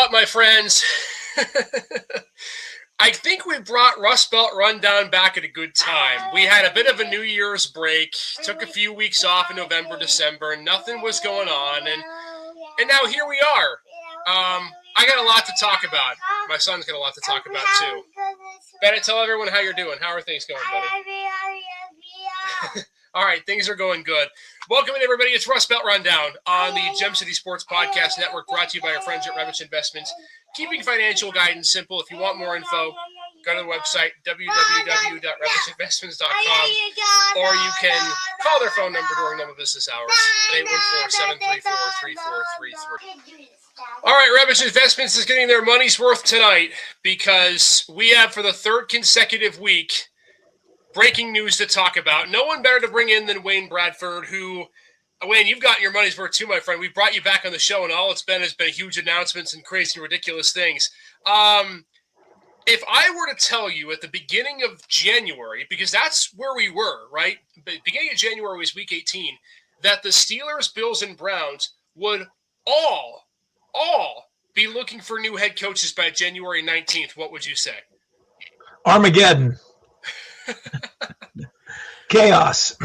what, my friends? I think we brought Rustbelt Rundown back at a good time. We had a bit of a New Year's break, took a few weeks off in November, December, and nothing was going on, and now here we are. I got a lot to talk about. My son's got a lot to talk about, too. Bennett, tell everyone how you're doing. How are things going, buddy? All right, things are going good. Welcome in, everybody. It's Rustbelt Rundown on the Gem City Sports Podcast Network, brought to you by our friends at Revich Investments. Keeping financial guidance simple. If you want more info, go to the website, www.revichinvestments.com, or you can call their phone number during normal business hours at 814-734-3433. All right, Revich Investments is getting their money's worth tonight because we have, for the third consecutive week, breaking news to talk about. No one better to bring in than Wayne Bradford, who, Wayne, you've gotten your money's worth too, my friend. We brought you back on the show, and all it's been has been huge announcements and crazy, ridiculous things. If I were to tell you at the beginning of January, because that's where we were, right? Beginning of January was week 18, that the Steelers, Bills, and Browns would all be looking for new head coaches by January 19th, what would you say? Armageddon. Chaos.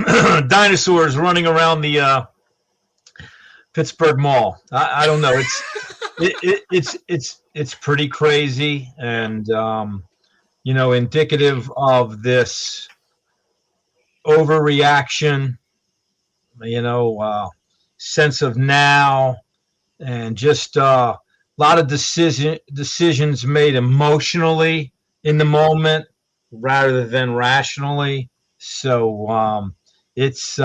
Dinosaurs running around the Pittsburgh Mall. I don't know. It's pretty crazy, and indicative of this overreaction. Sense of now, and just a lot of decisions made emotionally in the moment rather than rationally. So it's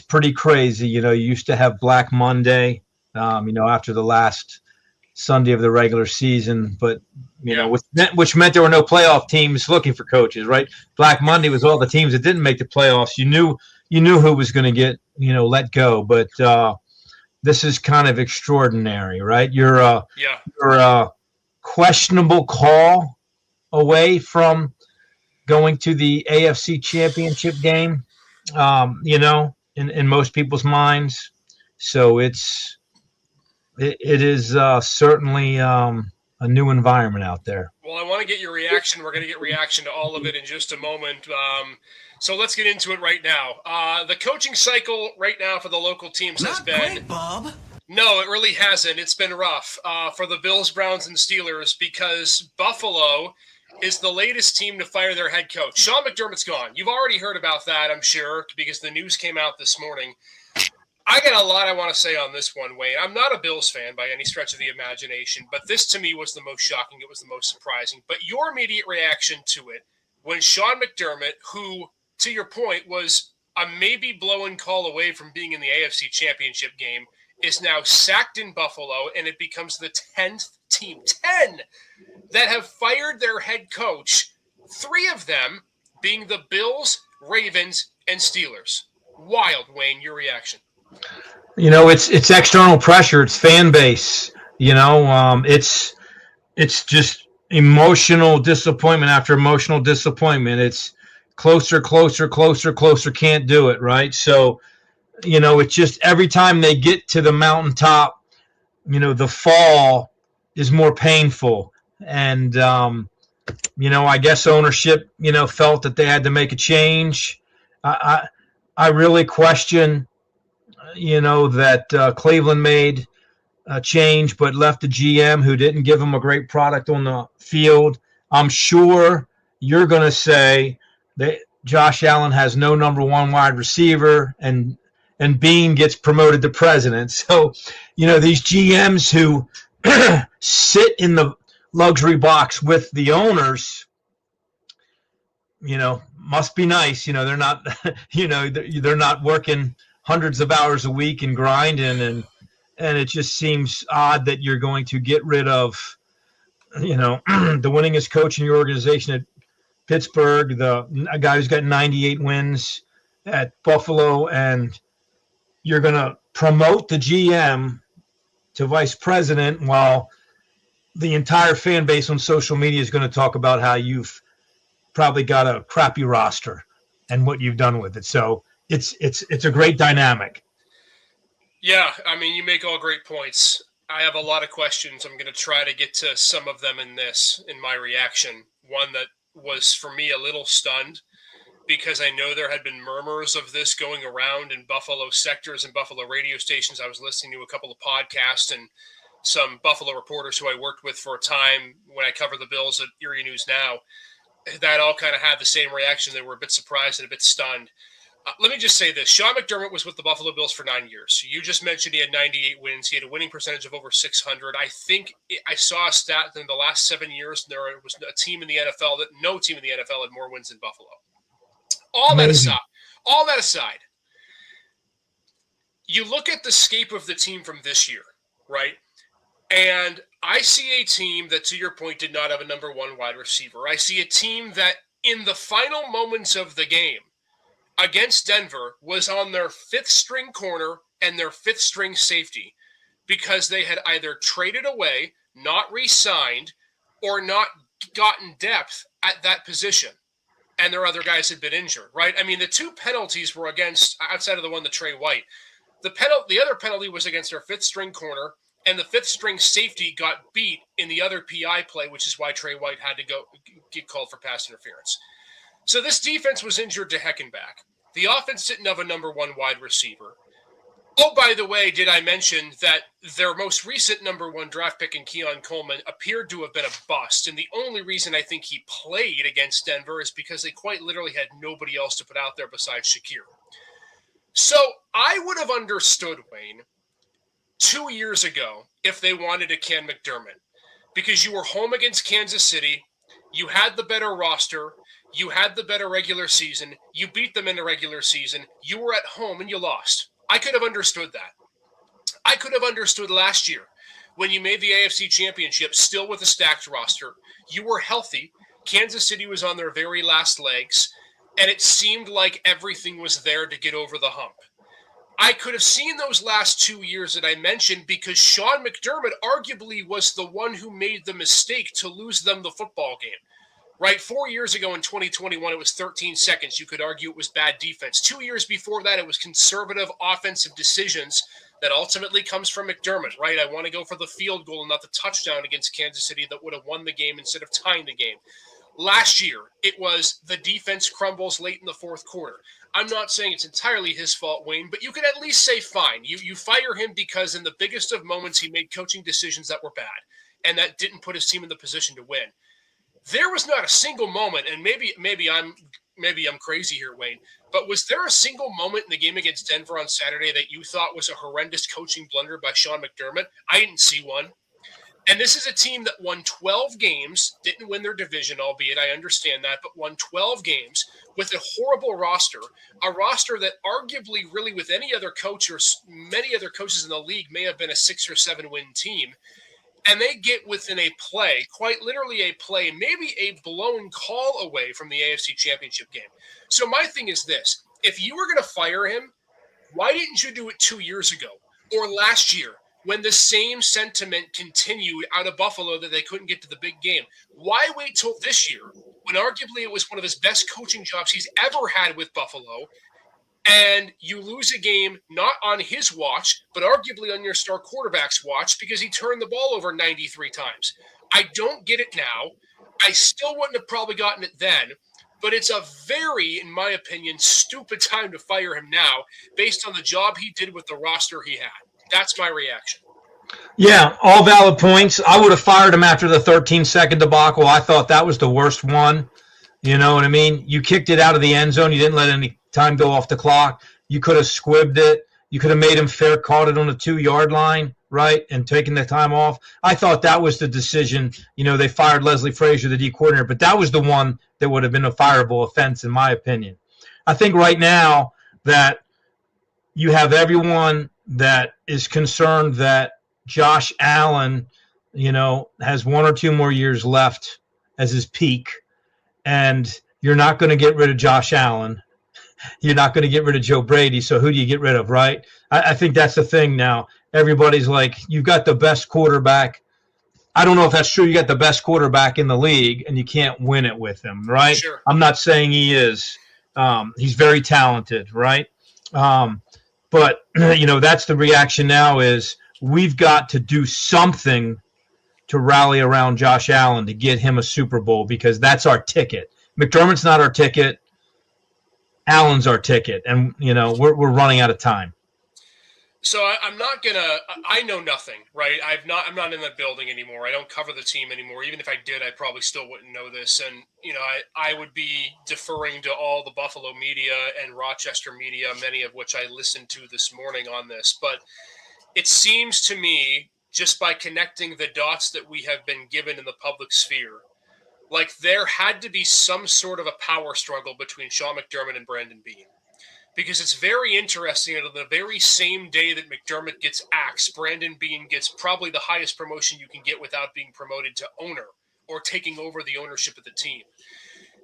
pretty crazy. You used to have Black Monday, after the last Sunday of the regular season, but which meant there were no playoff teams looking for coaches, right? Black Monday was all the teams that didn't make the playoffs. You knew who was going to get let go, but this is kind of extraordinary, right? You're a questionable call away from going to the AFC Championship game, in most people's minds. So it is certainly a new environment out there. Well, I want to get your reaction. We're going to get reaction to all of it in just a moment. So let's get into it right now. The coaching cycle right now for the local teams has been great, Bob. No, it really hasn't. It's been rough for the Bills, Browns, and Steelers because Buffalo is the latest team to fire their head coach. Sean McDermott's gone. You've already heard about that, I'm sure, because the news came out this morning. I got a lot I want to say on this one, Wayne. I'm not a Bills fan by any stretch of the imagination, but this to me was the most shocking. It was the most surprising. But your immediate reaction to it when Sean McDermott, who, to your point, was a maybe blow-in call away from being in the AFC Championship game, is now sacked in Buffalo, and it becomes the 10th team, 10, that have fired their head coach, 3 of them being the Bills, Ravens, and Steelers. Wild, Wayne, your reaction. It's external pressure. It's fan base. It's just emotional disappointment after emotional disappointment. It's closer, can't do it, right? So, it's just every time they get to the mountaintop, the fall is more painful. And, I guess ownership, felt that they had to make a change. I really question, that Cleveland made a change but left the GM who didn't give them a great product on the field. I'm sure you're going to say that Josh Allen has no number 1 wide receiver and Bean gets promoted to president. So, these GMs who sit in the luxury box with the owners, must be nice. They're not, they're not working hundreds of hours a week and grinding. And it just seems odd that you're going to get rid of, the winningest coach in your organization at Pittsburgh, a guy who's got 98 wins at Buffalo, and you're going to promote the GM to vice president while the entire fan base on social media is going to talk about how you've probably got a crappy roster and what you've done with it. So it's a great dynamic. Yeah, I mean, you make all great points. I have a lot of questions. I'm going to try to get to some of them in my reaction. One that was, for me, a little stunned because I know there had been murmurs of this going around in Buffalo sectors and Buffalo radio stations. I was listening to a couple of podcasts and some Buffalo reporters who I worked with for a time when I covered the Bills at Erie News Now that all kind of had the same reaction. They were a bit surprised and a bit stunned. Let me just say this. Sean McDermott was with the Buffalo Bills for 9 years. You just mentioned he had 98 wins. He had a winning percentage of over 600. I think I saw a stat that in the last 7 years, there was a team in the NFL that no team in the NFL had more wins than Buffalo. All that aside, you look at the scape of the team from this year, right? And I see a team that, to your point, did not have a number one wide receiver. I see a team that in the final moments of the game against Denver was on their fifth string corner and their fifth string safety because they had either traded away, not re-signed, or not gotten depth at that position. And their other guys had been injured, right? I mean, the two penalties were against, outside of the one to Trey White, the other penalty was against their fifth string corner, and the fifth string safety got beat in the other PI play, which is why Trey White had to get called for pass interference. So this defense was injured to heck and back. The offense didn't have a number one wide receiver. Oh, by the way, did I mention that their most recent number one draft pick in Keon Coleman appeared to have been a bust? And the only reason I think he played against Denver is because they quite literally had nobody else to put out there besides Shakir. So I would have understood, Wayne, 2 years ago if they wanted a Ken McDermott, because you were home against Kansas City, you had the better roster, you had the better regular season, you beat them in the regular season, you were at home and you lost. I could have understood that. I could have understood last year when you made the AFC Championship still with a stacked roster. You were healthy. Kansas City was on their very last legs, and it seemed like everything was there to get over the hump. I could have seen those last 2 years that I mentioned because Sean McDermott arguably was the one who made the mistake to lose them the football game. Right, 4 years ago in 2021, it was 13 seconds. You could argue it was bad defense. 2 years before that, it was conservative offensive decisions that ultimately comes from McDermott, right? I want to go for the field goal and not the touchdown against Kansas City that would have won the game instead of tying the game. Last year, it was the defense crumbles late in the fourth quarter. I'm not saying it's entirely his fault, Wayne, but you could at least say fine. You fire him because in the biggest of moments, he made coaching decisions that were bad, and that didn't put his team in the position to win. There was not a single moment, and maybe I'm crazy here, Wayne, but was there a single moment in the game against Denver on Saturday that you thought was a horrendous coaching blunder by Sean McDermott? I didn't see one. And this is a team that won 12 games, didn't win their division, albeit I understand that, but won 12 games with a horrible roster, a roster that arguably really with any other coach or many other coaches in the league may have been a 6 or 7 win team. And they get within a play, quite literally a play, maybe a blown call away from the AFC Championship game. So my thing is this. If you were going to fire him, why didn't you do it 2 years ago or last year when the same sentiment continued out of Buffalo that they couldn't get to the big game? Why wait till this year when arguably it was one of his best coaching jobs he's ever had with Buffalo? And you lose a game not on his watch, but arguably on your star quarterback's watch because he turned the ball over 93 times. I don't get it now. I still wouldn't have probably gotten it then, but it's a very, in my opinion, stupid time to fire him now based on the job he did with the roster he had. That's my reaction. Yeah, all valid points. I would have fired him after the 13-second debacle. I thought that was the worst one. You know what I mean? You kicked it out of the end zone. You didn't let any time go off the clock. You could have squibbed it. You could have made him fair, caught it on the 2-yard line, right, and taken the time off. I thought that was the decision. You know, they fired Leslie Frazier, the D coordinator, but that was the one that would have been a fireable offense, in my opinion. I think right now that you have everyone that is concerned that Josh Allen, you know, has 1 or 2 more years left as his peak, and you're not going to get rid of Josh Allen. You're not going to get rid of Joe Brady, so who do you get rid of, right? I think that's the thing now. Everybody's like, you've got the best quarterback. I don't know if that's true. You got the best quarterback in the league, and you can't win it with him, right? Sure. I'm not saying he is. He's very talented, right? But, you know, that's the reaction now is, we've got to do something to rally around Josh Allen to get him a Super Bowl because that's our ticket. McDermott's not our ticket. Allen's our ticket, and we're running out of time. So I'm not gonna. I know nothing, right? I'm not in that building anymore. I don't cover the team anymore. Even if I did, I probably still wouldn't know this. And I would be deferring to all the Buffalo media and Rochester media, many of which I listened to this morning on this. But it seems to me, just by connecting the dots that we have been given in the public sphere, like there had to be some sort of a power struggle between Sean McDermott and Brandon Beane. Because it's very interesting that on the very same day that McDermott gets axed, Brandon Beane gets probably the highest promotion you can get without being promoted to owner or taking over the ownership of the team.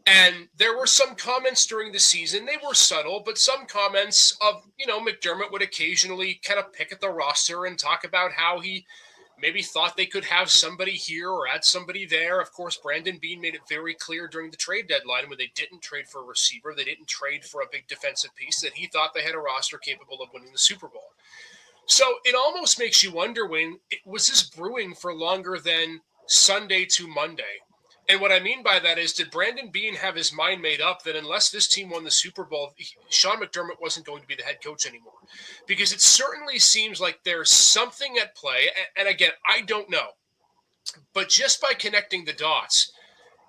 And there were some comments during the season. They were subtle, but some comments of, McDermott would occasionally kind of pick at the roster and talk about how he maybe thought they could have somebody here or add somebody there. Of course, Brandon Beane made it very clear during the trade deadline when they didn't trade for a receiver, they didn't trade for a big defensive piece, that he thought they had a roster capable of winning the Super Bowl. So it almost makes you wonder, Wayne, was this brewing for longer than Sunday to Monday? And what I mean by that is, did Brandon Beane have his mind made up that unless this team won the Super Bowl, Sean McDermott wasn't going to be the head coach anymore? Because it certainly seems like there's something at play. And again, I don't know. But just by connecting the dots,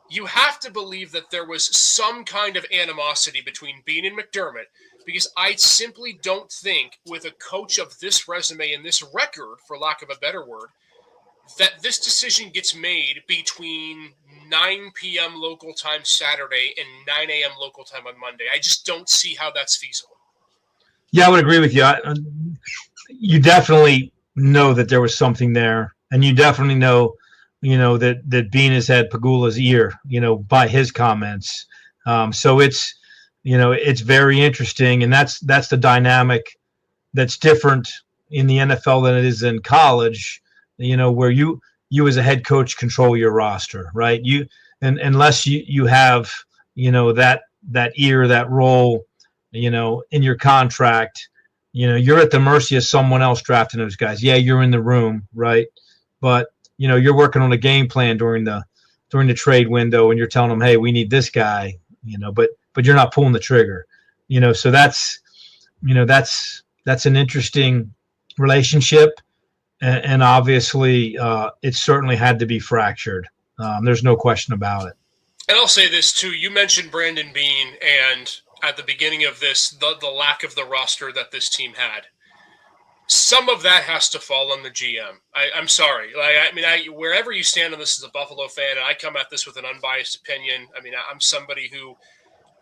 you have to believe that there was some kind of animosity between Beane and McDermott, because I simply don't think with a coach of this resume and this record, for lack of a better word, that this decision gets made between 9 p.m. local time Saturday and 9 a.m. local time on Monday. I just don't see how that's feasible. Yeah, I would agree with you. You definitely know that there was something there, and you definitely know, that Beane has had Pagula's ear, by his comments. So it's, it's very interesting, and that's the dynamic that's different in the NFL than it is in college. Where you as a head coach control your roster, right? Unless you have, that ear, that role, in your contract, you're at the mercy of someone else drafting those guys. Yeah, you're in the room, right? But, you're working on a game plan during the trade window, and you're telling them, hey, we need this guy, but you're not pulling the trigger, so that's an interesting relationship. And obviously, it certainly had to be fractured. There's no question about it. And I'll say this, too. You mentioned Brandon Beane, and at the beginning of this, the lack of the roster that this team had. Some of that has to fall on the GM. I'm sorry. Wherever you stand on this as a Buffalo fan, and I come at this with an unbiased opinion. I'm somebody who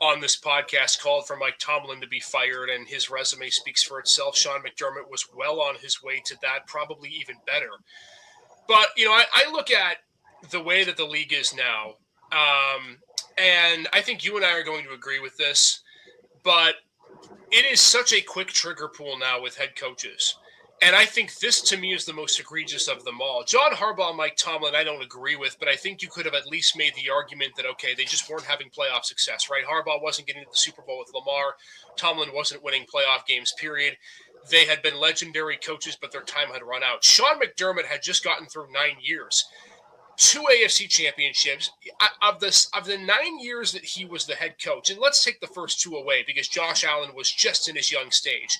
on this podcast called for Mike Tomlin to be fired, and his resume speaks for itself. Sean McDermott was well on his way to that, probably even better. But, I look at the way that the league is now, and I think you and I are going to agree with this, but it is such a quick trigger pool now with head coaches. And I think this, to me, is the most egregious of them all. John Harbaugh and Mike Tomlin, I don't agree with, but I think you could have at least made the argument that, okay, they just weren't having playoff success, right? Harbaugh wasn't getting to the Super Bowl with Lamar. Tomlin wasn't winning playoff games, period. They had been legendary coaches, but their time had run out. Sean McDermott had just gotten through 9 years. 2 AFC championships. Of the 9 years that he was the head coach, and let's take the first 2 away because Josh Allen was just in his young stage.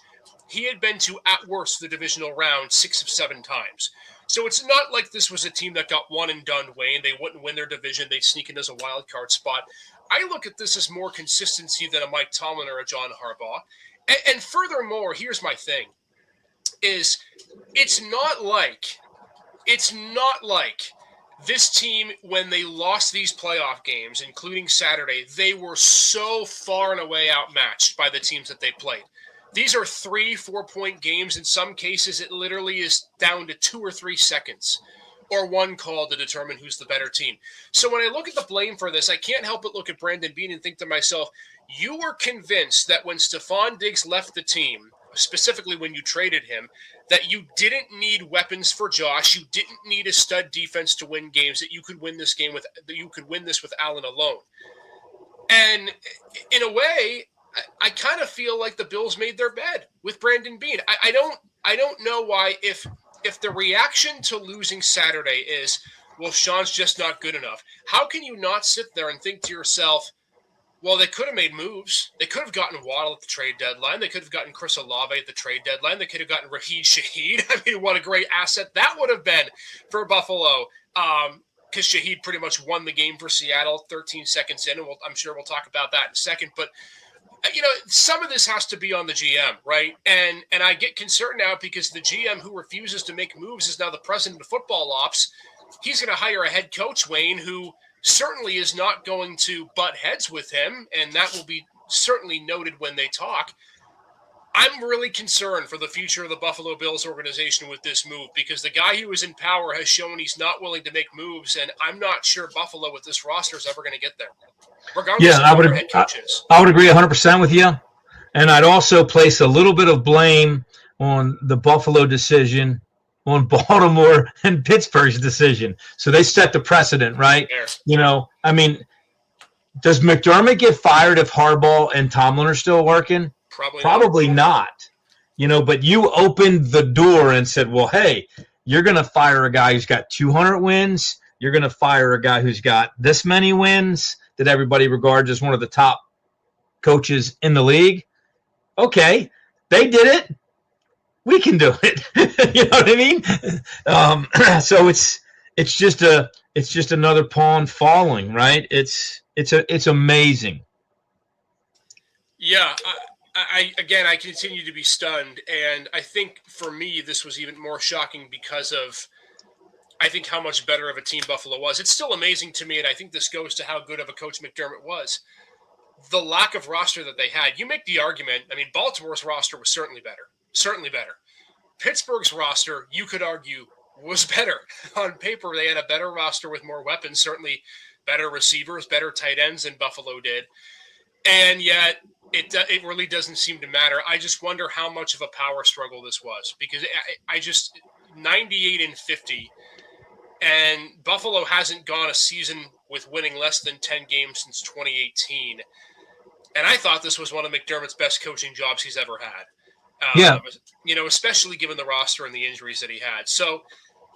He had been to, at worst, the divisional round 6 of 7 times. So it's not like this was a team that got one and done, Wayne. They wouldn't win their division. They'd sneak in as a wild card spot. I look at this as more consistency than a Mike Tomlin or a John Harbaugh. And furthermore, here's my thing, is it's not like this team, when they lost these playoff games, including Saturday, they were so far and away outmatched by the teams that they played. These are 3-4 point games. In some cases, it literally is down to 2 or 3 seconds or one call to determine who's the better team. So when I look at the blame for this, I can't help but look at Brandon Beane and think to myself, you were convinced that when Stephon Diggs left the team, specifically when you traded him, that you didn't need weapons for Josh, you didn't need a stud defense to win games, that you could win this with Allen alone. And in a way, I kind of feel like the Bills made their bed with Brandon Beane. I don't know why, if if the reaction to losing Saturday is, well, Sean's just not good enough, how can you not sit there and think to yourself, well, they could have made moves. They could have gotten Waddle at the trade deadline. They could have gotten Chris Olave at the trade deadline. They could have gotten Raheem Shaheed. I mean, what a great asset that would have been for Buffalo. Because Shaheed pretty much won the game for Seattle 13 seconds in, and I'm sure we'll talk about that in a second. But some of this has to be on the GM, right? And I get concerned now because the GM who refuses to make moves is now the president of football ops. He's going to hire a head coach, Wayne, who certainly is not going to butt heads with him, and that will be certainly noted when they talk. I'm really concerned for the future of the Buffalo Bills organization with this move because the guy who is in power has shown he's not willing to make moves, and I'm not sure Buffalo with this roster is ever going to get there, regardless of who their head coach is. I would agree 100% with you, and I'd also place a little bit of blame on the Buffalo decision on Baltimore and Pittsburgh's decision. So they set the precedent, right? I mean, does McDermott get fired if Harbaugh and Tomlin are still working? Probably not. But you opened the door and said, well, hey, you're going to fire a guy who's got 200 wins. You're going to fire a guy who's got this many wins that everybody regards as one of the top coaches in the league. Okay, they did it. We can do it. You know what I mean? So it's just another pawn falling, right? It's amazing. Yeah, I continue to be stunned, and I think for me this was even more shocking because of I think how much better of a team Buffalo was. It's still amazing to me, and I think this goes to how good of a coach McDermott was. The lack of roster that they had. You make the argument. I mean, Baltimore's roster was certainly better. Pittsburgh's roster, you could argue, was better. On paper, they had a better roster with more weapons, certainly better receivers, better tight ends than Buffalo did. And yet, it really doesn't seem to matter. I just wonder how much of a power struggle this was. Because I just 98-50, and Buffalo hasn't gone a season with winning less than 10 games since 2018. And I thought this was one of McDermott's best coaching jobs he's ever had. Especially given the roster and the injuries that he had. So,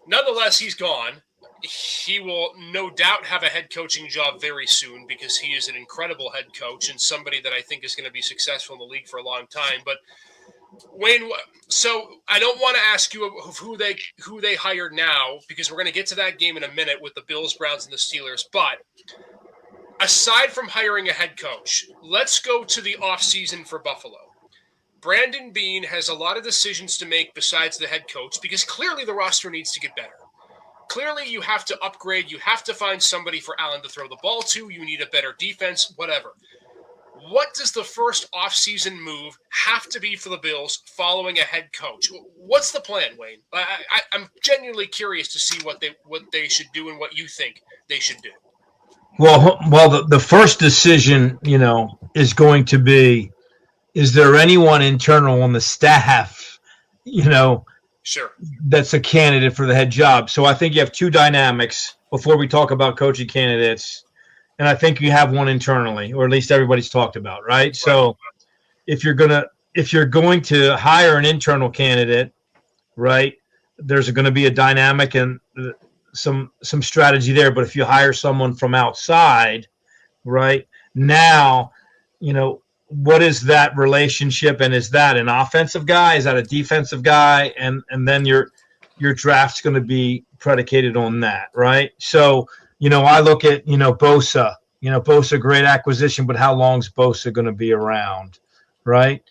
nonetheless, he's gone. He will no doubt have a head coaching job very soon because he is an incredible head coach and somebody that I think is going to be successful in the league for a long time. But Wayne, so I don't want to ask you who they hired now because we're going to get to that game in a minute with the Bills, Browns, and the Steelers. But aside from hiring a head coach, let's go to the offseason for Buffalo. Brandon Beane has a lot of decisions to make besides the head coach because clearly the roster needs to get better. Clearly you have to upgrade. You have to find somebody for Allen to throw the ball to. You need a better defense, whatever. What does the first offseason move have to be for the Bills following a head coach? What's the plan, Wayne? I'm genuinely curious to see what they should do and what you think they should do. Well, the first decision, is going to be, is there anyone internal on the staff, Sure, that's a candidate for the head job? So I think you have two dynamics before we talk about coaching candidates. And I think you have one internally, or at least everybody's talked about, right? So if you're going to hire an internal candidate, right, there's going to be a dynamic and some strategy there. But if you hire someone from outside, right, now, what is that relationship? And is that an offensive guy? Is that a defensive guy? And then your draft's going to be predicated on that, right? So, I look at, Bosa. Bosa, great acquisition, but how long is Bosa going to be around, right?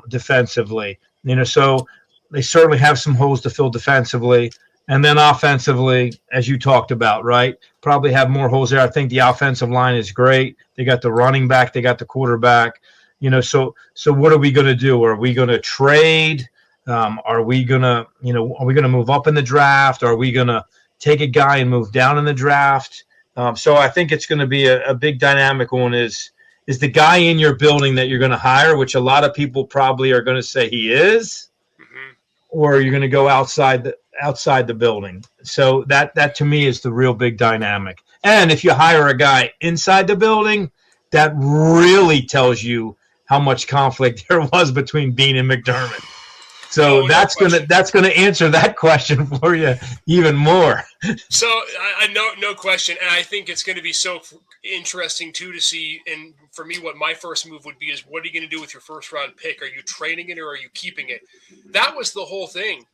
Defensively. So they certainly have some holes to fill defensively. And then offensively, as you talked about, right, probably have more holes there. I think the offensive line is great. They got the running back. They got the quarterback. So what are we going to do? Are we going to trade? Are we going to move up in the draft? Are we going to take a guy and move down in the draft? So I think it's going to be a big dynamic one is the guy in your building that you're going to hire, which a lot of people probably are going to say he is, or you're going to go outside the building. So that to me is the real big dynamic. And if you hire a guy inside the building, that really tells you how much conflict there was between Beane and McDermott. So No that's question. gonna answer that question for you even more. So no question, and I think it's going to be so interesting too to see. And for me, what my first move would be is, what are you going to do with your first round pick? Are you trading it or are you keeping it? That was the whole thing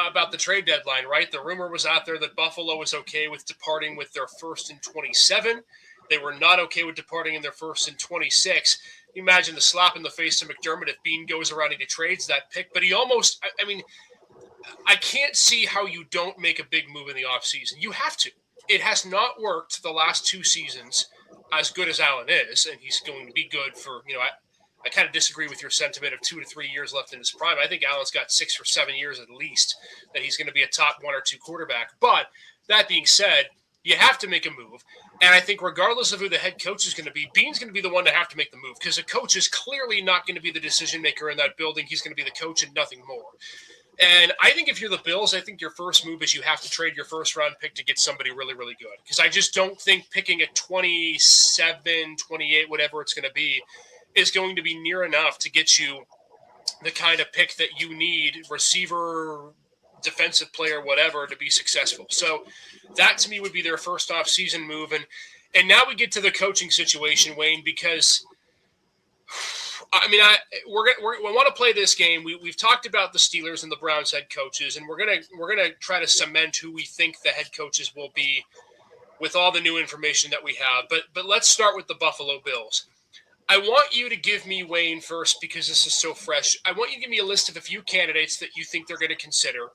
about the trade deadline, right? The rumor was out there that Buffalo was okay with departing with their first in 27. They were not okay with departing in their first in 26. You imagine the slap in the face to McDermott if Bean goes around and he trades that pick, but he almost, I mean, I can't see how you don't make a big move in the offseason. You have to. It has not worked the last 2 seasons, as good as Allen is, and he's going to be good for, I kind of disagree with your sentiment of 2 to 3 years left in his prime. I think Allen's got 6 or 7 years at least that he's going to be a top 1 or 2 quarterback. But that being said, you have to make a move. And I think regardless of who the head coach is going to be, Bean's going to be the one to have to make the move, because a coach is clearly not going to be the decision maker in that building. He's going to be the coach and nothing more. And I think if you're the Bills, I think your first move is you have to trade your first round pick to get somebody really, really good. Because I just don't think picking at 27, 28, whatever it's going to be, is going to be near enough to get you the kind of pick that you need, receiver, defensive player, whatever, to be successful. So that to me would be their first off-season move. And now we get to the coaching situation, Wayne, because I mean, we want to play this game. We've talked about the Steelers and the Browns head coaches, and we're gonna try to cement who we think the head coaches will be with all the new information that we have. But let's start with the Buffalo Bills. I want you to give me, Wayne, first, because this is so fresh. I want you to give me a list of a few candidates that you think they're going to consider,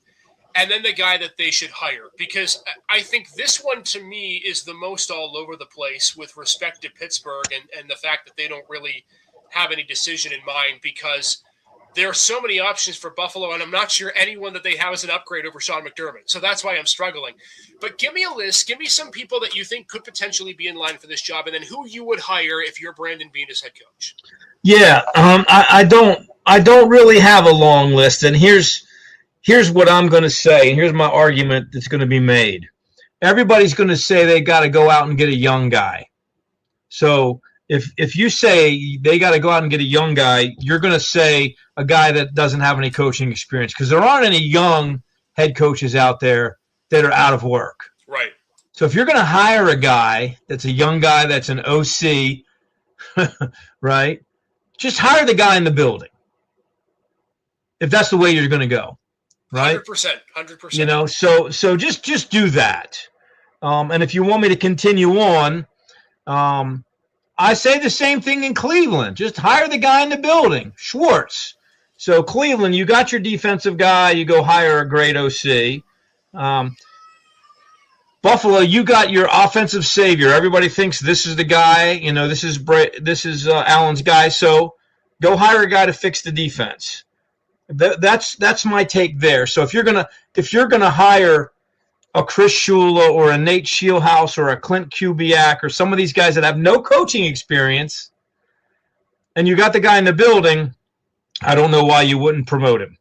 and then the guy that they should hire. Because I think this one, to me, is the most all over the place with respect to Pittsburgh and the fact that they don't really have any decision in mind, because there are so many options for Buffalo, and I'm not sure anyone that they have is an upgrade over Sean McDermott. So that's why I'm struggling. But give me a list. Give me some people that you think could potentially be in line for this job, and then who you would hire if you're Brandon Beane as head coach. Yeah, I don't really have a long list, and here's what I'm going to say, and here's my argument that's going to be made. Everybody's going to say they got to go out and get a young guy. So if you say they got to go out and get a young guy, you're going to say a guy that doesn't have any coaching experience, because there aren't any young head coaches out there that are out of work. Right. So if you're going to hire a guy that's a young guy that's an OC, right, just hire the guy in the building. If that's the way you're going to go, right? 100%. You know, so just do that. And if you want me to continue on, I say the same thing in Cleveland. Just hire the guy in the building, Schwartz. So Cleveland, you got your defensive guy. You go hire a great OC. Buffalo, you got your offensive savior. Everybody thinks this is the guy. You know, this is Allen's guy. So go hire a guy to fix the defense. That's my take there. So if you're gonna hire a Chris Shula or a Nate Shieldhouse or a Clint Kubiak or some of these guys that have no coaching experience, and you got the guy in the building, I don't know why you wouldn't promote him.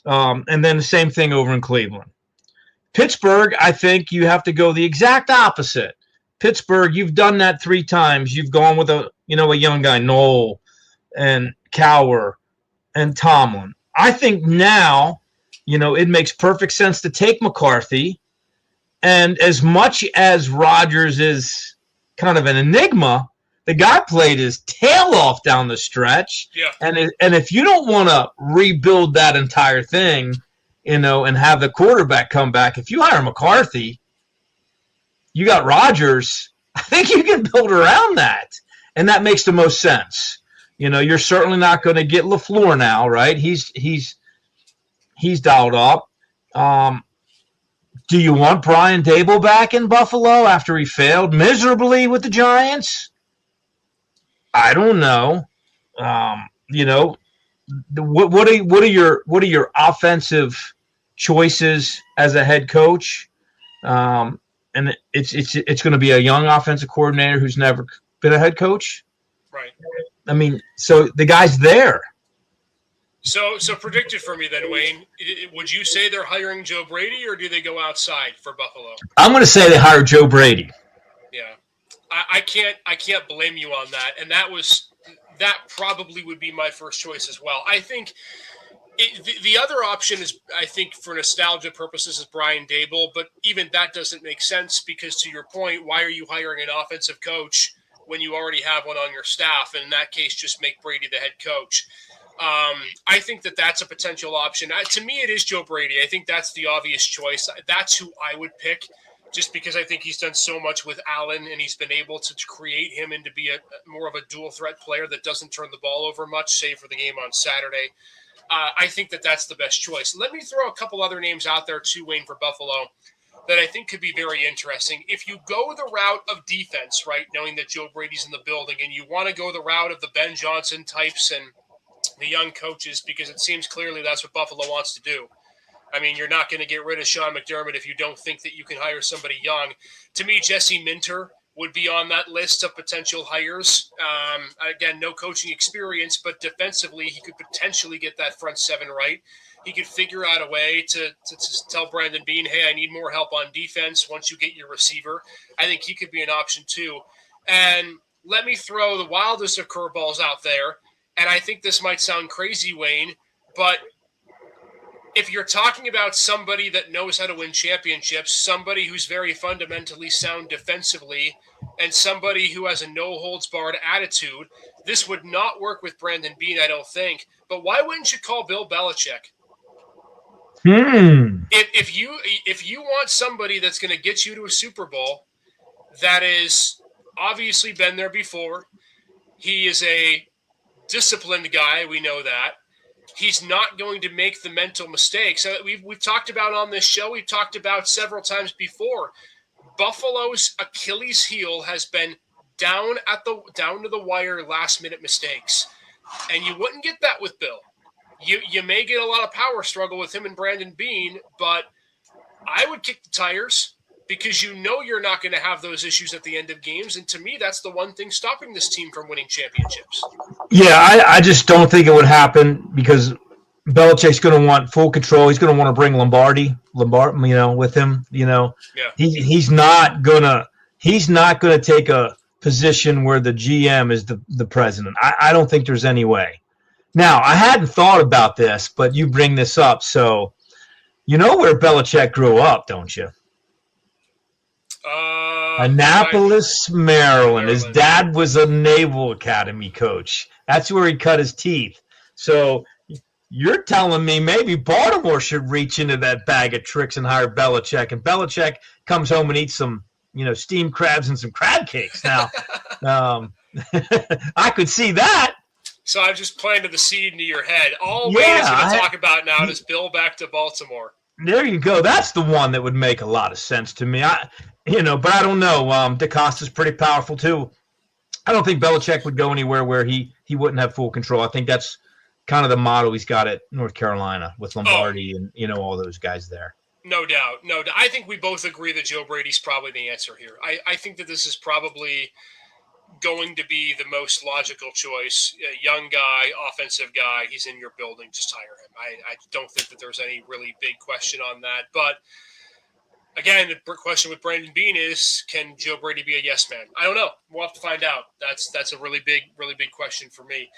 And then the same thing over in Cleveland. Pittsburgh, I think you have to go the exact opposite. Pittsburgh, you've done that 3 times. You've gone with a young guy, Knoll and Cowher and Tomlin. I think now, it makes perfect sense to take McCarthy. And as much as Rodgers is kind of an enigma, the guy played his tail off down the stretch. Yeah. And if you don't want to rebuild that entire thing, and have the quarterback come back, if you hire McCarthy, you got Rodgers, I think you can build around that. And that makes the most sense. You're certainly not going to get LaFleur now, right? He's dialed up. Do you want Brian Dable back in Buffalo after he failed miserably with the Giants? I don't know. What are your offensive choices as a head coach? And it's going to be a young offensive coordinator who's never been a head coach. Right. I mean, so the guy's there. So predict it for me then, Wayne. Would you say they're hiring Joe Brady, or do they go outside for Buffalo? I'm going to say they hired Joe Brady. Yeah, I can't blame you on that, and that probably would be my first choice as well. I think The other option is, I think, for nostalgia purposes, is Brian Dable, but even that doesn't make sense because, to your point, why are you hiring an offensive coach when you already have one on your staff? And in that case, just make Brady the head coach. I think that's a potential option. To me, it is Joe Brady. I think that's the obvious choice. That's who I would pick, just because I think he's done so much with Allen and he's been able to create him into be a more of a dual threat player that doesn't turn the ball over much, save for the game on Saturday. I think that's the best choice. Let me throw a couple other names out there too, Wayne, for Buffalo, that I think could be very interesting. If you go the route of defense, right, knowing that Joe Brady's in the building, and you want to go the route of the Ben Johnson types and the young coaches, because it seems clearly that's what Buffalo wants to do. I mean, you're not going to get rid of Sean McDermott if you don't think that you can hire somebody young. To me, Jesse Minter would be on that list of potential hires. Again, no coaching experience, but defensively, he could potentially get that front seven right. He could figure out a way to tell Brandon Beane, hey, I need more help on defense once you get your receiver. I think he could be an option too. And let me throw the wildest of curveballs out there. And I think this might sound crazy, Wayne, but if you're talking about somebody that knows how to win championships, somebody who's very fundamentally sound defensively, and somebody who has a no-holds-barred attitude, this would not work with Brandon Beane, I don't think. But why wouldn't you call Bill Belichick? If you want somebody that's going to get you to a Super Bowl, that is obviously been there before, he is a disciplined guy, we know that. He's not going to make the mental mistakes. We've talked about on this show, we've talked about several times before. Buffalo's Achilles heel has been down to the wire last-minute mistakes. And you wouldn't get that with Bill. You may get a lot of power struggle with him and Brandon Beane, but I would kick the tires because you know you're not going to have those issues at the end of games. And to me, that's the one thing stopping this team from winning championships. Yeah, I just don't think it would happen because Belichick's going to want full control. He's going to want to bring Lombardi, with him. Yeah. He's not gonna take a position where the GM is the president. I don't think there's any way. Now, I hadn't thought about this, but you bring this up. So, you know where Belichick grew up, don't you? Annapolis, Maryland. His dad was a Naval Academy coach. That's where he cut his teeth. So you're telling me maybe Baltimore should reach into that bag of tricks and hire Belichick, and Belichick comes home and eats some, steamed crabs and some crab cakes. Now, I could see that. So I've just planted the seed into your head. All Wayne is going to talk about now is Bill back to Baltimore. There you go. That's the one that would make a lot of sense to me. But I don't know. DeCosta's pretty powerful too. I don't think Belichick would go anywhere where he wouldn't have full control. I think that's kind of the model he's got at North Carolina with Lombardi and all those guys there. No doubt. I think we both agree that Joe Brady's probably the answer here. I think that this is probably going to be the most logical choice. A young guy, offensive guy, he's in your building, just hire him. I don't think that there's any really big question on that. But again, the question with Brandon Beane is, can Joe Brady be a yes man? I don't know. We'll have to find out. That's a really big question for me.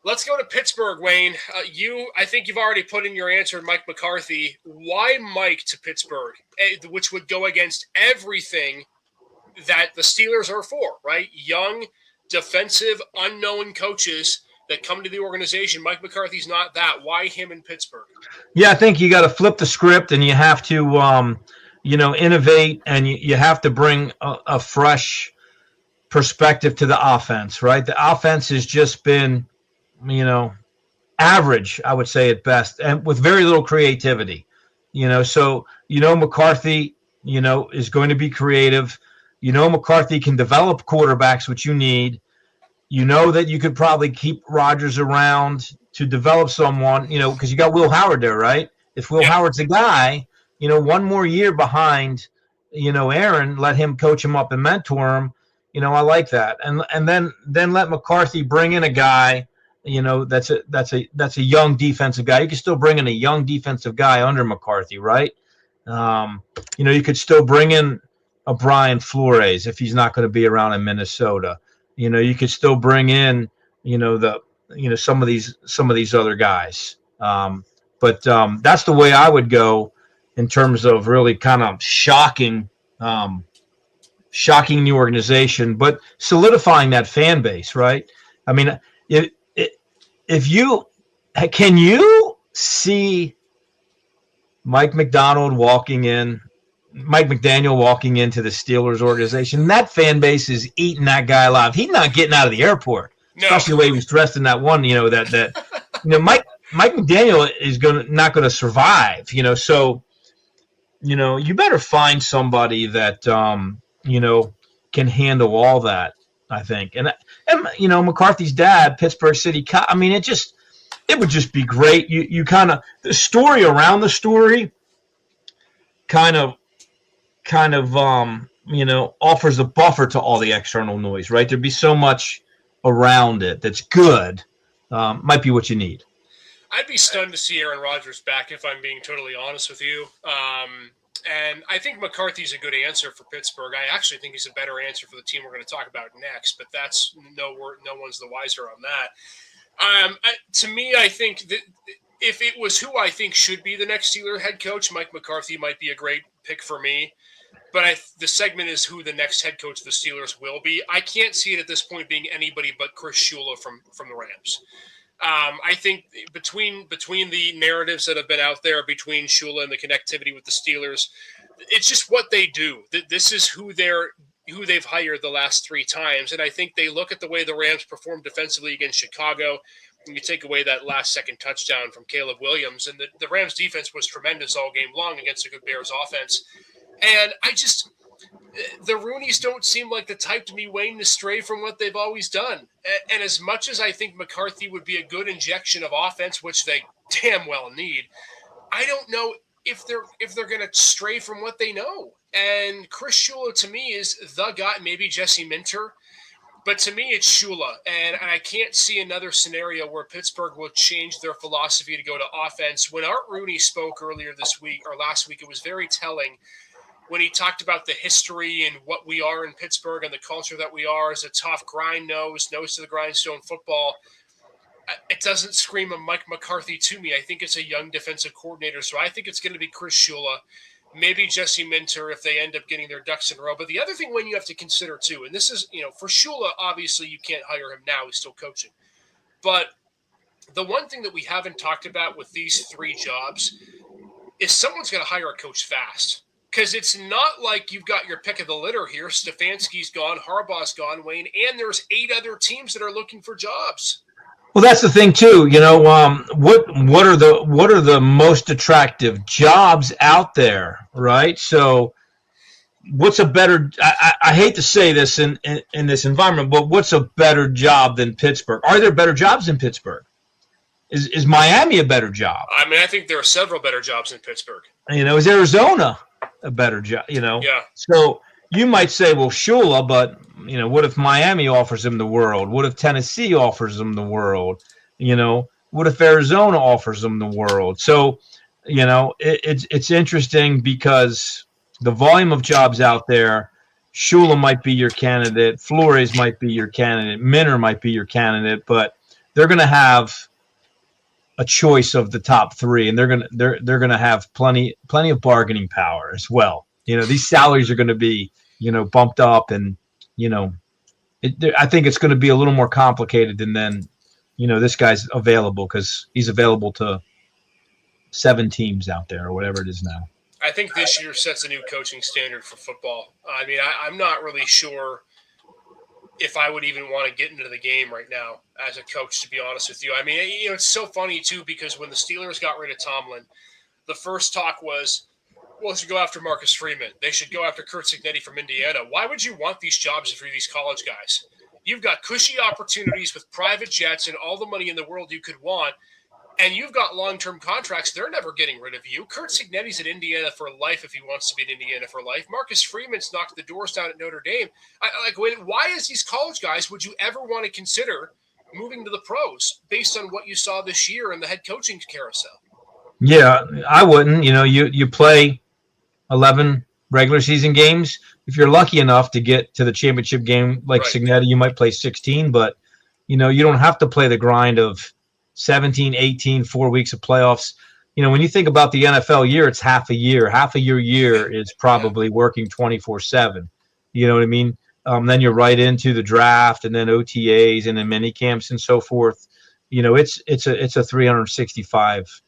Let's go to Pittsburgh, Wayne. I think you've already put in your answer, Mike McCarthy. Why Mike to Pittsburgh, which would go against everything that the Steelers are for, right? Young, defensive, unknown coaches that come to the organization. Mike McCarthy's not that. Why him in Pittsburgh? Yeah, I think you got to flip the script and you have to, innovate, and you have to bring a fresh perspective to the offense, right? The offense has just been, average, I would say at best, and with very little creativity, So, McCarthy, is going to be creative. McCarthy can develop quarterbacks, which you need. That you could probably keep Rodgers around to develop someone, because you got Will Howard there, right? If Will Howard's a guy, one more year behind, Aaron, let him coach him up and mentor him. I like that. And then let McCarthy bring in a guy, that's a young defensive guy. You can still bring in a young defensive guy under McCarthy, right? You could still bring in a Brian Flores if he's not going to be around in Minnesota. You could still bring in, some of these other guys. But that's the way I would go in terms of really kind of shocking the organization, but solidifying that fan base, right? I mean, if you can you see Mike McDaniel walking into the Steelers organization, that fan base is eating that guy alive. He's not getting out of the airport, especially the way he was dressed in that one. Mike McDaniel is not going to survive. So you better find somebody that can handle all that. I think, and McCarthy's dad, Pittsburgh City. I mean, it would just be great. You kind of the story around the story kind of offers a buffer to all the external noise, right? There'd be so much around it that's good. Might be what you need. I'd be stunned to see Aaron Rodgers back, if I'm being totally honest with you. And I think McCarthy's a good answer for Pittsburgh. I actually think he's a better answer for the team we're going to talk about next, but that's no one's the wiser on that. To me, I think that if it was who I think should be the next Steelers head coach, Mike McCarthy might be a great pick for me. But the segment is who the next head coach of the Steelers will be. I can't see it at this point being anybody but Chris Shula from the Rams. I think between the narratives that have been out there between Shula and the connectivity with the Steelers, it's just what they do. This is who they've hired the last 3 times, and I think they look at the way the Rams performed defensively against Chicago. And you take away that last-second touchdown from Caleb Williams, and the Rams' defense was tremendous all game long against a good Bears offense. And the Rooneys don't seem like the type to be waiting to stray from what they've always done. And as much as I think McCarthy would be a good injection of offense, which they damn well need, I don't know if they're going to stray from what they know. And Chris Shula, to me, is the guy, maybe Jesse Minter, but to me, it's Shula. And I can't see another scenario where Pittsburgh will change their philosophy to go to offense. When Art Rooney spoke earlier this week or last week, it was very telling when he talked about the history and what we are in Pittsburgh and the culture that we are as a tough grind nose to the grindstone football. It doesn't scream a Mike McCarthy to me. I think it's a young defensive coordinator. So I think it's going to be Chris Shula, maybe Jesse Minter if they end up getting their ducks in a row. But the other thing when you have to consider too, and this is, for Shula, obviously you can't hire him now. He's still coaching. But the one thing that we haven't talked about with these 3 jobs is someone's going to hire a coach fast. Because it's not like you've got your pick of the litter here. Stefanski's gone, Harbaugh's gone, Wayne, and there's 8 other teams that are looking for jobs. Well, that's the thing too. What are the most attractive jobs out there, right? So, what's a better? I hate to say this in this environment, but what's a better job than Pittsburgh? Are there better jobs than Pittsburgh? Is Miami a better job? I mean, I think there are several better jobs in Pittsburgh. Is Arizona a better job? Yeah. So you might say, well, Shula, but what if Miami offers him the world? What if Tennessee offers him the world? What if Arizona offers him the world? So, it's interesting because the volume of jobs out there. Shula might be your candidate. Flores might be your candidate. Minter might be your candidate, but they're going to have a choice of the top 3, and they're gonna have plenty of bargaining power as well. These salaries are going to be bumped up, and I think it's going to be a little more complicated than this guy's available because he's available to 7 teams out there or whatever it is now. I think this year sets a new coaching standard for football. I mean, I'm not really sure if I would even want to get into the game right now as a coach, to be honest with you. I mean, it's so funny, too, because when the Steelers got rid of Tomlin, the first talk was, well, they should go after Marcus Freeman. They should go after Curt Cignetti from Indiana. Why would you want these jobs if you're these college guys? You've got cushy opportunities with private jets and all the money in the world you could want, and you've got long-term contracts. They're never getting rid of you. Curt Cignetti's at Indiana for life if he wants to be at Indiana for life. Marcus Freeman's knocked the doors down at Notre Dame. Why is these college guys would you ever want to consider moving to the pros based on what you saw this year in the head coaching carousel? Yeah, I wouldn't. You play 11 regular season games. If you're lucky enough to get to the championship game like right. Cignetti, you might play 16, but you don't have to play the grind of 17, 18, 4 weeks of playoffs. when you think about the NFL year, it's half a year. Half of your year is probably working 24/7. You know what I mean? Then you're right into the draft and then OTAs and then mini camps and so forth. It's a 365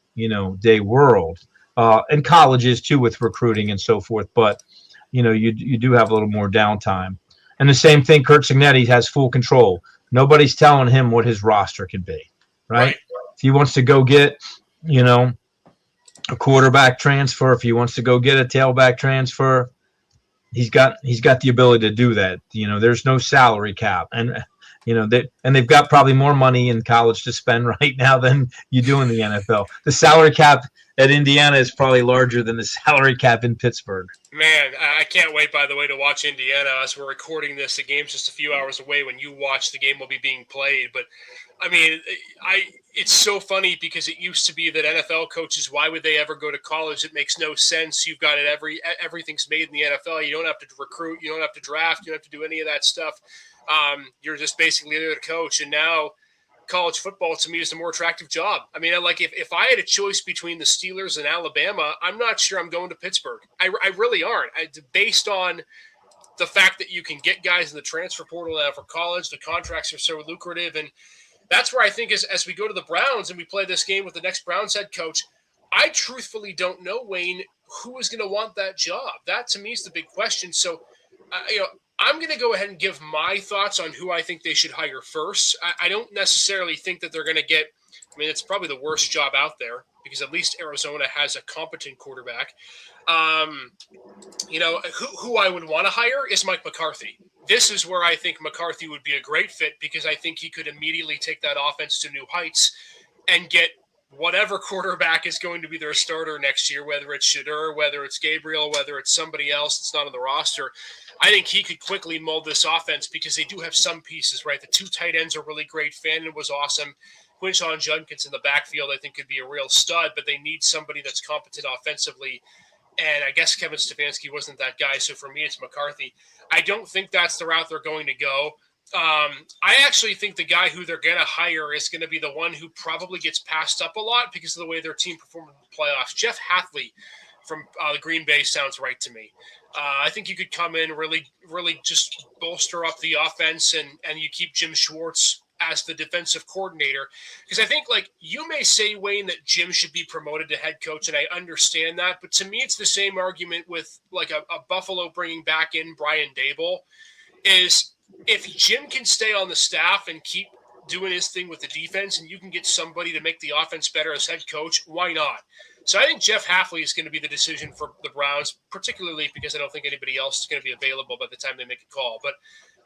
day world, and colleges too with recruiting and so forth. But you do have a little more downtime. And the same thing, Kurt Signetti has full control. Nobody's telling him what his roster can be, right? If he wants to go get, a quarterback transfer, if he wants to go get a tailback transfer, he's got the ability to do that. There's no salary cap, and they've got probably more money in college to spend right now than you do in the NFL. The salary cap at Indiana is probably larger than the salary cap in Pittsburgh. Man, I can't wait, by the way, to watch Indiana. As we're recording this, the game's just a few hours away. When you watch, the game will be being played. But, I mean, it's so funny because it used to be that NFL coaches, why would they ever go to college? It makes no sense. You've got it everything's made in the NFL. You don't have to recruit. You don't have to draft. You don't have to do any of that stuff. You're just basically there to coach. And now college football, to me, is the more attractive job. I mean, like if I had a choice between the Steelers and Alabama, I'm not sure I'm going to Pittsburgh. I really aren't. Based on the fact that you can get guys in the transfer portal for college, the contracts are so lucrative. And that's where I think as we go to the Browns and we play this game with the next Browns head coach, I truthfully don't know, Wayne, who is going to want that job. That, to me, is the big question. So, I'm going to go ahead and give my thoughts on who I think they should hire first. I don't necessarily think that they're going to get – I mean, it's probably the worst job out there because at least Arizona has a competent quarterback. Who I would want to hire is Mike McCarthy. This is where I think McCarthy would be a great fit because I think he could immediately take that offense to new heights and get whatever quarterback is going to be their starter next year, whether it's Shadur, whether it's Gabriel, whether it's somebody else that's not on the roster. I think he could quickly mold this offense because they do have some pieces, right? The two tight ends are really great. Fannin was awesome. Quinshon Judkins in the backfield, I think, could be a real stud, but they need somebody that's competent offensively. And I guess Kevin Stefanski wasn't that guy, so for me, it's McCarthy. I don't think that's the route they're going to go. I actually think the guy who they're going to hire is going to be the one who probably gets passed up a lot because of the way their team performed in the playoffs. Jeff Hatley from Green Bay sounds right to me. I think you could come in, really just bolster up the offense, and you keep Jim Schwartz as the defensive coordinator. Because I think, you may say, Wayne, that Jim should be promoted to head coach, and I understand that. But to me, it's the same argument with, a Buffalo bringing back in Brian Daboll, is if Jim can stay on the staff and keep doing his thing with the defense and you can get somebody to make the offense better as head coach, why not? So I think Jeff Hatley is going to be the decision for the Browns, particularly because I don't think anybody else is going to be available by the time they make a call. But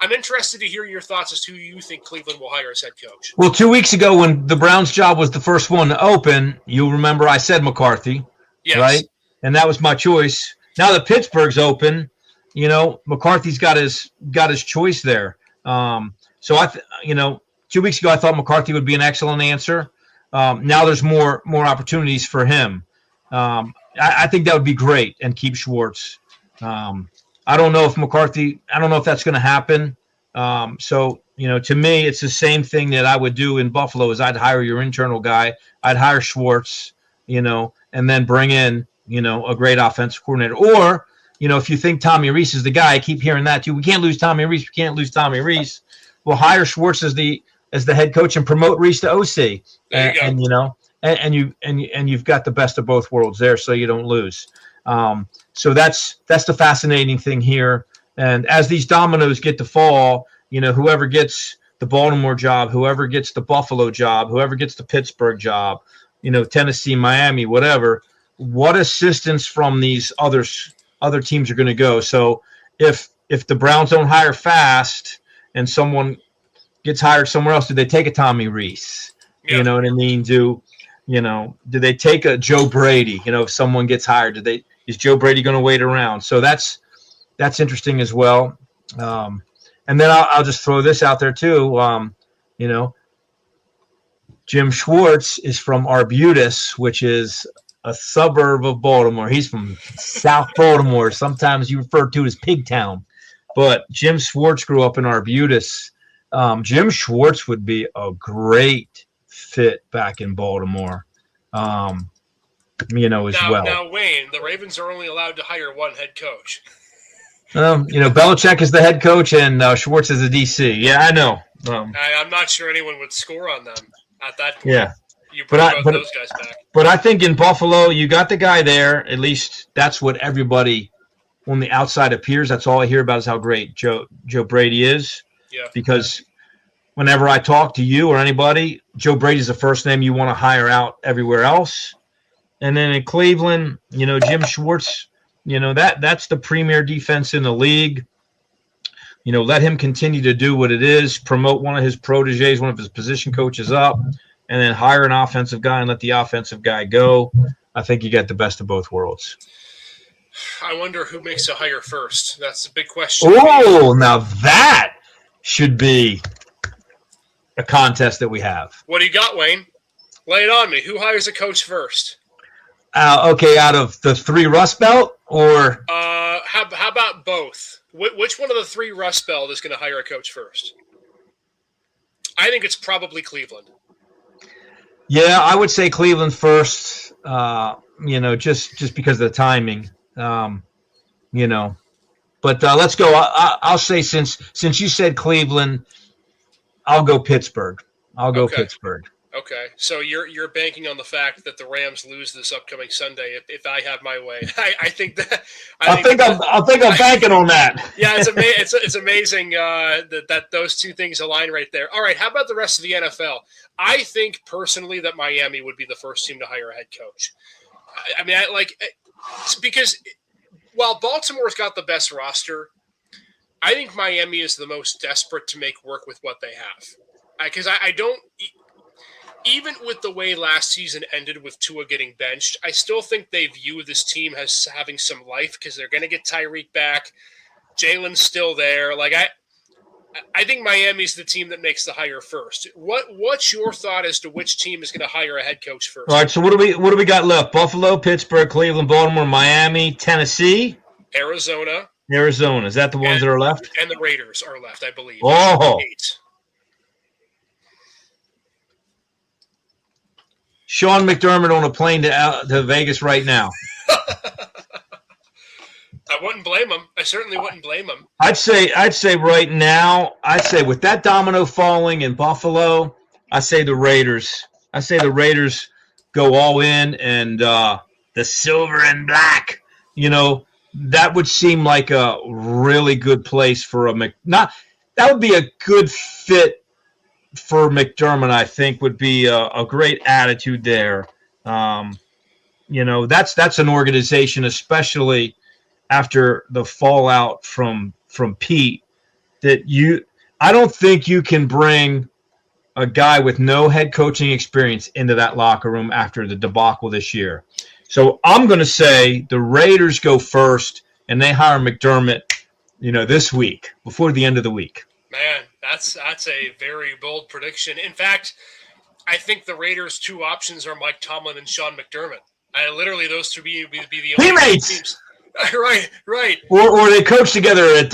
I'm interested to hear your thoughts as to who you think Cleveland will hire as head coach. Well, 2 weeks ago when the Browns job was the first one to open, you'll remember I said McCarthy, yes. Right? And that was my choice. Now that Pittsburgh's open, McCarthy's got his choice there. So 2 weeks ago I thought McCarthy would be an excellent answer. Now there's more opportunities for him. I think that would be great and keep Schwartz. I don't know if that's going to happen. To me, it's the same thing that I would do in Buffalo is I'd hire your internal guy. I'd hire Schwartz, and then bring in, a great offensive coordinator. Or, if you think Tommy Rees is the guy, I keep hearing that too. We can't lose Tommy Rees. We'll hire Schwartz as the head coach and promote Rees to OC. And you've got the best of both worlds there, so you don't lose. So that's the fascinating thing here. And as these dominoes get to fall, whoever gets the Baltimore job, whoever gets the Buffalo job, whoever gets the Pittsburgh job, Tennessee, Miami, whatever, what assistance from these other teams are going to go. So if the Browns don't hire fast and someone gets hired somewhere else, do they take a Tommy Rees? Yeah. You know what I mean? Do they take a Joe Brady? If someone gets hired, is Joe Brady going to wait around? So that's interesting as well. And then I'll just throw this out there too. Jim Schwartz is from Arbutus, which is a suburb of Baltimore. He's from South Baltimore. Sometimes you refer to as Pigtown. But Jim Schwartz grew up in Arbutus. Jim Schwartz would be a great fit back in Baltimore. as well. Now, Wayne, the Ravens are only allowed to hire one head coach. Belichick is the head coach and Schwartz is the DC. Yeah, I know. I'm not sure anyone would score on them at that point. Yeah. You bring both those guys back. But I think in Buffalo, you got the guy there. At least that's what everybody on the outside appears. That's all I hear about is how great Joe Brady is. Yeah. Because whenever I talk to you or anybody, Joe Brady's the first name you want to hire out everywhere else. And then in Cleveland, Jim Schwartz, that's the premier defense in the league. Let him continue to do what it is, promote one of his proteges, one of his position coaches up, and then hire an offensive guy and let the offensive guy go. I think you get the best of both worlds. I wonder who makes a hire first. That's a big question. Oh, now that should be a contest that we have. What do you got, Wayne? Lay it on me. Who hires a coach first? Okay, out of the three Rustbelt, or how about both? Which one of the three Rustbelt is going to hire a coach first? I think it's probably Cleveland. Yeah, I would say Cleveland first. Just because of the timing. But let's go. I'll say since you said Cleveland, I'll go Pittsburgh. Pittsburgh. Okay, so you're banking on the fact that the Rams lose this upcoming Sunday. If I have my way, I think that I'm banking on that. Yeah, it's amazing that those two things align right there. All right, how about the rest of the NFL? I think personally that Miami would be the first team to hire a head coach. Because while Baltimore's got the best roster, I think Miami is the most desperate to make work with what they have. Because I don't. Even with the way last season ended with Tua getting benched, I still think they view this team as having some life because they're going to get Tyreek back. Jalen's still there. I think Miami's the team that makes the hire first. What's your thought as to which team is going to hire a head coach first? All right, so what do we got left? Buffalo, Pittsburgh, Cleveland, Baltimore, Miami, Tennessee, Arizona. Is that the ones that are left? And the Raiders are left, I believe. Oh. 8. Sean McDermott on a plane to Vegas right now. I wouldn't blame him. I certainly wouldn't blame him. I'd say right now, with that domino falling in Buffalo, I say the Raiders. Go all in and the silver and black. That would seem like a really good place for that would be a good fit for McDermott. I think would be a great attitude there. That's an organization, especially after the fallout from Pete, I don't think you can bring a guy with no head coaching experience into that locker room after the debacle this year. So I'm going to say the Raiders go first and they hire McDermott, this week before the end of the week. Man, that's a very bold prediction. In fact, I think the Raiders' two options are Mike Tomlin and Sean McDermott. Literally, those two be the only teammates. Teams. Right. Or they coach together at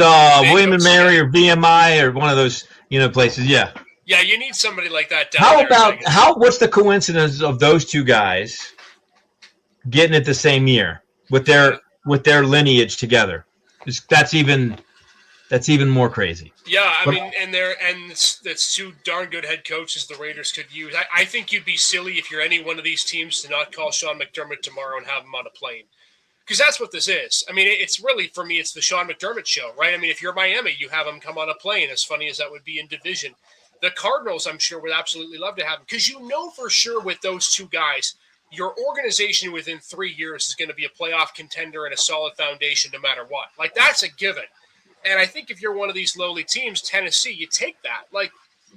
William and Mary or BMI or one of those places. Yeah. Yeah, you need somebody like that down What's the coincidence of those two guys getting it the same year with their lineage together? That's even more crazy. Yeah, that's two darn good head coaches the Raiders could use. I think you'd be silly if you're any one of these teams to not call Sean McDermott tomorrow and have him on a plane. Because that's what this is. It's really, for me, it's the Sean McDermott show, right? If you're Miami, you have him come on a plane, as funny as that would be in division. The Cardinals, I'm sure, would absolutely love to have him. Because for sure with those two guys, your organization within 3 years is going to be a playoff contender and a solid foundation no matter what. That's a given. And I think if you're one of these lowly teams, Tennessee, you take that.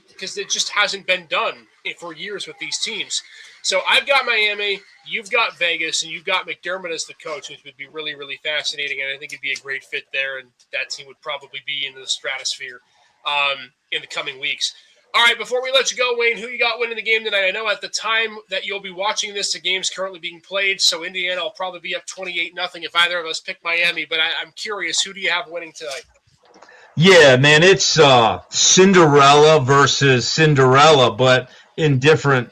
Because it just hasn't been done for years with these teams. So I've got Miami, you've got Vegas, and you've got McDermott as the coach, which would be really, really fascinating. And I think it'd be a great fit there. And that team would probably be in the stratosphere in the coming weeks. All right, before we let you go, Wayne, who you got winning the game tonight? I know at the time that you'll be watching this, the game's currently being played, so Indiana will probably be up 28-0 if either of us pick Miami. But I'm curious, who do you have winning tonight? Yeah, man, it's Cinderella versus Cinderella, but in different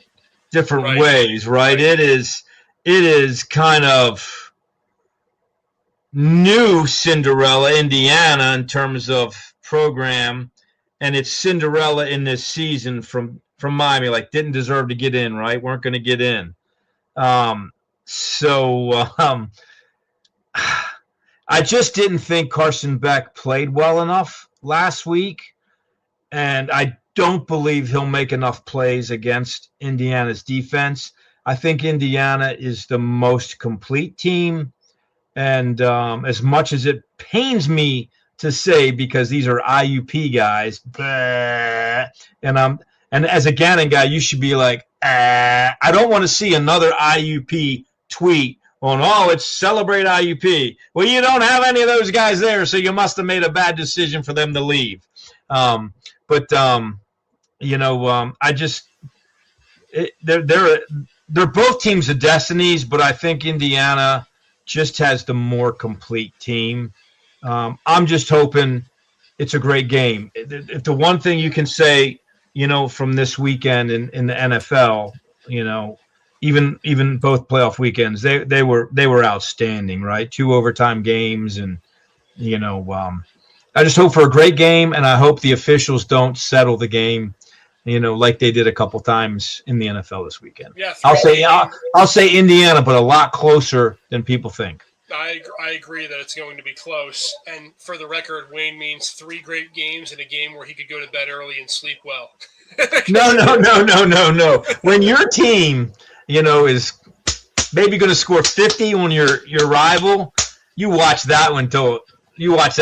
Right. ways, right? It it is kind of new Cinderella Indiana in terms of program, and it's Cinderella in this season from Miami. Like, didn't deserve to get in, right? Weren't going to get in. So I just didn't think Carson Beck played well enough last week, and I don't believe he'll make enough plays against Indiana's defense. I think Indiana is the most complete team, and as much as it pains me to say, because these are IUP guys, and as a Gannon guy, you should be like, I don't want to see another IUP tweet on, it's celebrate IUP. Well, you don't have any of those guys there, so you must have made a bad decision for them to leave. They're both teams of destinies, but I think Indiana just has the more complete team. I'm just hoping it's a great game. If the one thing you can say, from this weekend in the NFL, even both playoff weekends, they were outstanding, right? 2 overtime games, and I just hope for a great game, and I hope the officials don't settle the game, like they did a couple times in the NFL this weekend. Yeah, I'll say Indiana, but a lot closer than people think. I agree that it's going to be close. And for the record, Wayne means 3 great games in a game where he could go to bed early and sleep well. No. When your team, is maybe going to score 50 on your rival, you watch that one till it was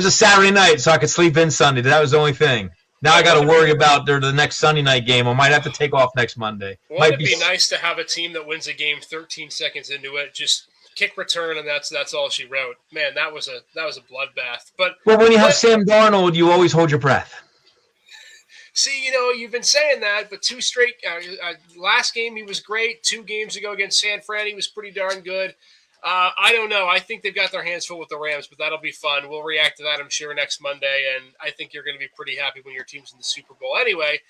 a Saturday night, so I could sleep in Sunday. That was the only thing. Now I got to worry about the next Sunday night game. I might have to take off next Monday. Wouldn't it be nice to have a team that wins a game 13 seconds into it, just kick return, and that's all she wrote. Man, that was a bloodbath. But when you have Sam Darnold, you always hold your breath. See, you've been saying that, but 2 straight. Last game he was great. 2 games ago against San Fran, he was pretty darn good. I don't know. I think they've got their hands full with the Rams, but that'll be fun. We'll react to that, I'm sure, next Monday, and I think you're going to be pretty happy when your team's in the Super Bowl. Anyway,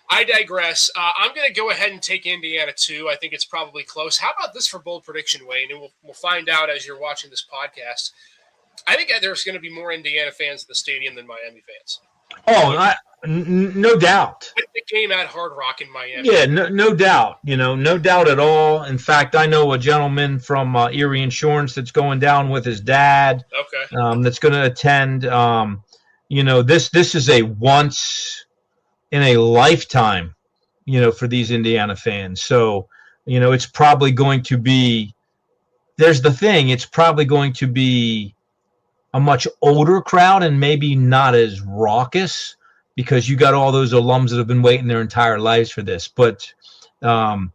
I digress. I'm going to go ahead and take Indiana, too. I think it's probably close. How about this for bold prediction, Wayne? And we'll find out as you're watching this podcast. I think there's going to be more Indiana fans at the stadium than Miami fans. No doubt. With the game at Hard Rock in Miami. Yeah, no doubt. No doubt at all. In fact, I know a gentleman from Erie Insurance that's going down with his dad. Okay. That's going to attend. This is a once in a lifetime, for these Indiana fans. So, it's probably going to be. There's the thing. It's probably going to be a much older crowd and maybe not as raucous, because you got all those alums that have been waiting their entire lives for this. But I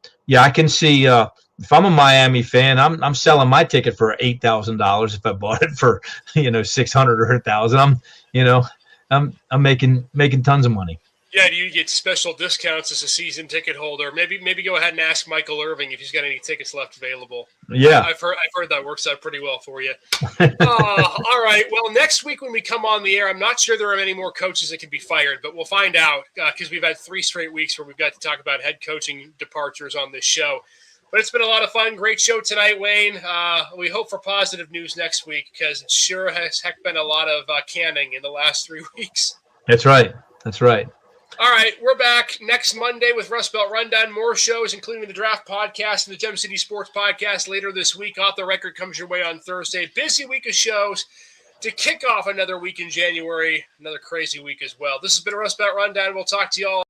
can see if I'm a Miami fan, I'm selling my ticket for $8,000 if I bought it for $600 or $1,000. I'm making tons of money. Yeah, do you get special discounts as a season ticket holder? Maybe go ahead and ask Michael Irving if he's got any tickets left available. Yeah, I've heard that works out pretty well for you. All right. Well, next week when we come on the air, I'm not sure there are many more coaches that can be fired, but we'll find out because we've had 3 straight weeks where we've got to talk about head coaching departures on this show. But it's been a lot of fun. Great show tonight, Wayne. We hope for positive news next week, because it sure has been a lot of canning in the last 3 weeks. That's right. All right, we're back next Monday with Rustbelt Rundown. More shows, including the Draft Podcast and the Gem City Sports Podcast later this week. Off the Record comes your way on Thursday. Busy week of shows to kick off another week in January. Another crazy week as well. This has been a Rustbelt Rundown. We'll talk to you all